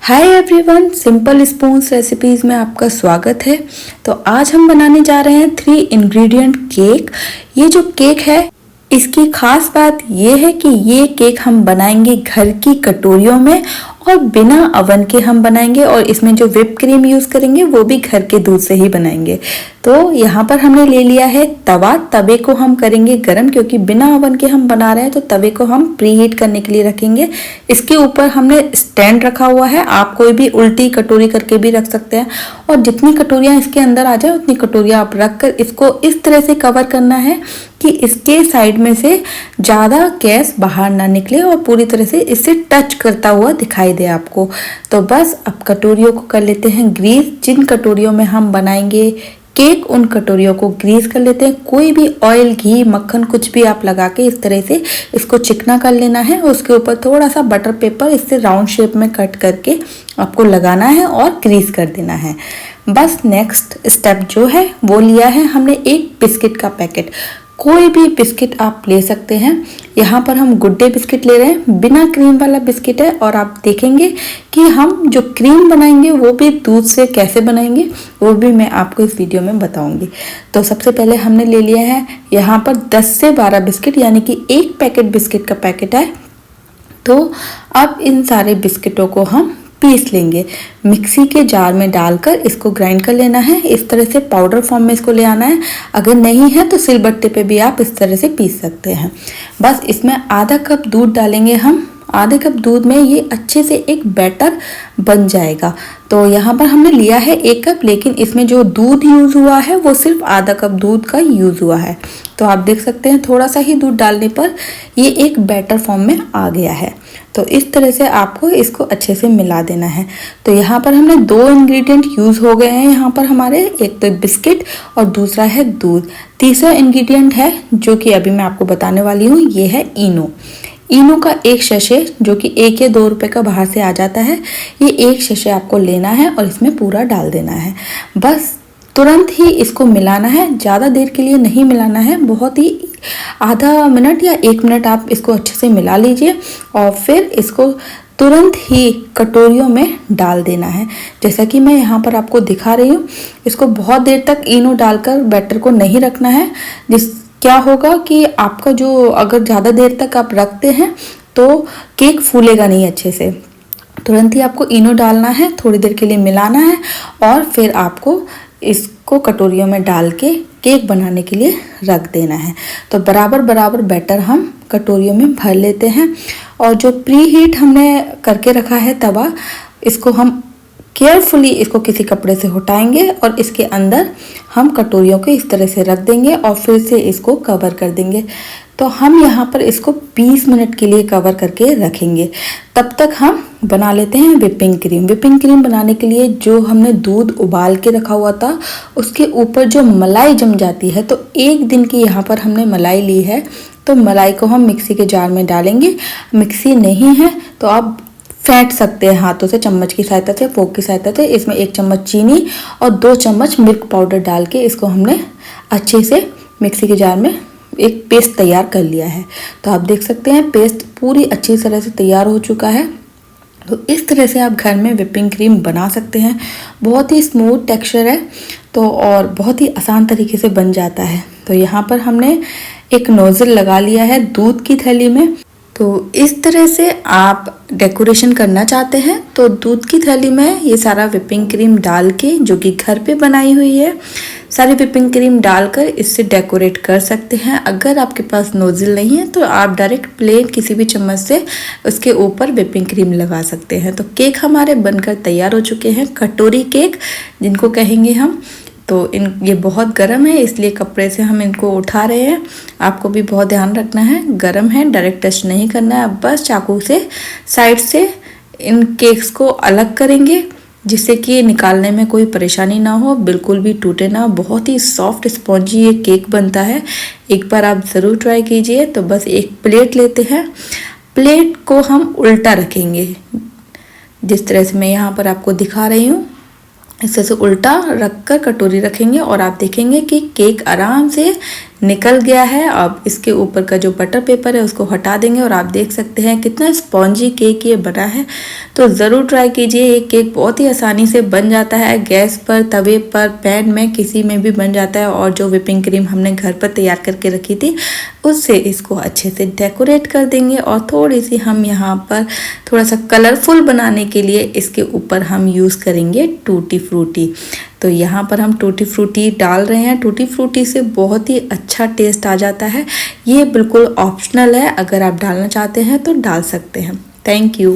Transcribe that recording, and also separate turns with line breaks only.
Hi everyone, simple spoons recipes में आपका स्वागत है। तो आज हम बनाने जा रहे हैं 3 इंग्रेडिएंट केक। ये जो केक है इसकी खास बात ये है कि ये केक हम बनाएंगे घर की कटोरियों में और बिना अवन के हम बनाएंगे, और इसमें जो व्हिप क्रीम यूज़ करेंगे वो भी घर के दूध से ही बनाएंगे। तो यहाँ पर हमने ले लिया है तवा। तवे को हम करेंगे गरम, क्योंकि बिना अवन के हम बना रहे हैं तो तवे को हम प्री हीट करने के लिए रखेंगे। इसके ऊपर हमने स्टैंड रखा हुआ है। आप कोई भी उल्टी कटोरी करके भी रख सकते हैं, और जितनी कटोरियाँ इसके अंदर आ जाए उतनी कटोरियाँ आप रख कर इसको इस तरह से कवर करना है कि इसके साइड में से ज़्यादा गैस बाहर ना निकले और पूरी तरह से इससे टच करता हुआ दिखाई दे आपको। तो बस अब कटोरियों को कर लेते हैं ग्रीस। जिन कटोरियों में हम बनाएंगे केक उन कटोरियों को ग्रीस कर लेते हैं। कोई भी ऑयल, घी, मक्खन कुछ भी आप लगा के इस तरह से इसको चिकना कर लेना है। उसके ऊपर थोड़ा सा बटर पेपर इससे राउंड शेप में कट करके आपको लगाना है और ग्रीस कर देना है। बस नेक्स्ट स्टेप जो है वो लिया है हमने एक बिस्किट का पैकेट। कोई भी बिस्किट आप ले सकते हैं। यहाँ पर हम गुड डे बिस्किट ले रहे हैं, बिना क्रीम वाला बिस्किट है। और आप देखेंगे कि हम जो क्रीम बनाएंगे वो भी दूध से कैसे बनाएंगे वो भी मैं आपको इस वीडियो में बताऊंगी। तो सबसे पहले हमने ले लिया है यहाँ पर 10 से 12 बिस्किट, यानी कि एक पैकेट बिस्किट का पैकेट है। तो अब इन सारे बिस्किटों को हम पीस लेंगे। मिक्सी के जार में डालकर इसको ग्राइंड कर लेना है। इस तरह से पाउडर फॉर्म में इसको ले आना है। अगर नहीं है तो सिलबट्टे पे भी आप इस तरह से पीस सकते हैं। बस इसमें आधा कप दूध डालेंगे हम। आधे कप दूध में ये अच्छे से एक बैटर बन जाएगा। तो यहाँ पर हमने लिया है 1 कप, लेकिन इसमें जो दूध यूज़ हुआ है वो सिर्फ आधा कप दूध का यूज़ हुआ है। तो आप देख सकते हैं थोड़ा सा ही दूध डालने पर ये एक बैटर फॉर्म में आ गया है। तो इस तरह से आपको इसको अच्छे से मिला देना है। तो यहाँ पर हमने 2 इंग्रेडिएंट यूज़ हो गए हैं यहाँ पर हमारे, एक तो बिस्किट और दूसरा है दूध। तीसरा इंग्रेडिएंट है जो कि अभी मैं आपको बताने वाली हूँ, ये है इनो। इनो का एक शशे, जो कि 1 या 2 रुपए का बाहर से आ जाता है, ये एक शशे आपको लेना है और इसमें पूरा डाल देना है। बस तुरंत ही इसको मिलाना है, ज़्यादा देर के लिए नहीं मिलाना है। बहुत ही आधा मिनट या 1 मिनट आप इसको अच्छे से मिला लीजिए और फिर इसको तुरंत ही कटोरियों में डाल देना है। जैसा कि मैं यहाँ पर आपको दिखा रही हूँ, इसको बहुत देर तक इनो डालकर बैटर को नहीं रखना है। क्या होगा कि आपका जो अगर ज़्यादा देर तक आप रखते हैं तो केक फूलेगा नहीं अच्छे से। तुरंत ही आपको इनो डालना है, थोड़ी देर के लिए मिलाना है और फिर आपको इसको कटोरियों में डाल के केक बनाने के लिए रख देना है। तो बराबर बराबर बैटर हम कटोरियों में भर लेते हैं, और जो प्री हीट हमने करके रखा है तवा, इसको हम केयरफुली इसको किसी कपड़े से हटाएंगे और इसके अंदर हम कटोरियों को इस तरह से रख देंगे और फिर से इसको कवर कर देंगे। तो हम यहाँ पर इसको 20 मिनट के लिए कवर करके रखेंगे। तब तक हम बना लेते हैं व्हिपिंग क्रीम। व्हिपिंग क्रीम बनाने के लिए जो हमने दूध उबाल के रखा हुआ था उसके ऊपर जो मलाई जम जाती है, तो 1 दिन की यहाँ पर हमने मलाई ली है। तो मलाई को हम मिक्सी के जार में डालेंगे। मिक्सी नहीं है तो आप फेंट सकते हैं हाथों से, चम्मच की सहायता से, फोक की सहायता से। इसमें 1 चम्मच चीनी और 2 चम्मच मिल्क पाउडर डाल के इसको हमने अच्छे से मिक्सी के जार में एक पेस्ट तैयार कर लिया है। तो आप देख सकते हैं पेस्ट पूरी अच्छी तरह से तैयार हो चुका है। तो इस तरह से आप घर में व्हिपिंग क्रीम बना सकते हैं। बहुत ही स्मूथ टेक्सचर है तो, और बहुत ही आसान तरीके से बन जाता है। तो यहाँ पर हमने एक नोज़ल लगा लिया है दूध की थैली में। तो इस तरह से आप डेकोरेशन करना चाहते हैं तो दूध की थैली में ये सारा व्हिपिंग क्रीम डाल के, जो कि घर पे बनाई हुई है, सारी व्हिपिंग क्रीम डालकर इससे डेकोरेट कर सकते हैं। अगर आपके पास नोज़ल नहीं है तो आप डायरेक्ट प्लेन किसी भी चम्मच से उसके ऊपर व्हिपिंग क्रीम लगा सकते हैं। तो केक हमारे बनकर तैयार हो चुके हैं, कटोरी केक जिनको कहेंगे हम। तो ये बहुत गर्म है, इसलिए कपड़े से हम इनको उठा रहे हैं। आपको भी बहुत ध्यान रखना है, गर्म है, डायरेक्ट टच नहीं करना है। अब बस चाकू से साइड से इन केक्स को अलग करेंगे, जिससे कि निकालने में कोई परेशानी ना हो, बिल्कुल भी टूटे ना। बहुत ही सॉफ्ट स्पॉन्जी ये केक बनता है, एक बार आप ज़रूर ट्राई कीजिए। तो बस एक प्लेट लेते हैं, प्लेट को हम उल्टा रखेंगे, जिस तरह से मैं यहाँ पर आपको दिखा रही हूँ। इस तरह से उल्टा रखकर कटोरी रखेंगे और आप देखेंगे कि केक आराम से निकल गया है। अब इसके ऊपर का जो बटर पेपर है उसको हटा देंगे और आप देख सकते हैं कितना स्पॉन्जी केक ये बना है। तो ज़रूर ट्राई कीजिए, ये केक बहुत ही आसानी से बन जाता है, गैस पर, तवे पर, पैन में, किसी में भी बन जाता है। और जो व्हिपिंग क्रीम हमने घर पर तैयार करके रखी थी उससे इसको अच्छे से डेकोरेट कर देंगे। और थोड़ी सी हम यहाँ पर थोड़ा सा कलरफुल बनाने के लिए इसके ऊपर हम यूज़ करेंगे टूटी फ्रूटी। तो यहाँ पर हम टूटी फ्रूटी डाल रहे हैं। टूटी फ्रूटी से बहुत ही अच्छा टेस्ट आ जाता है। ये बिल्कुल ऑप्शनल है, अगर आप डालना चाहते हैं तो डाल सकते हैं। Thank you.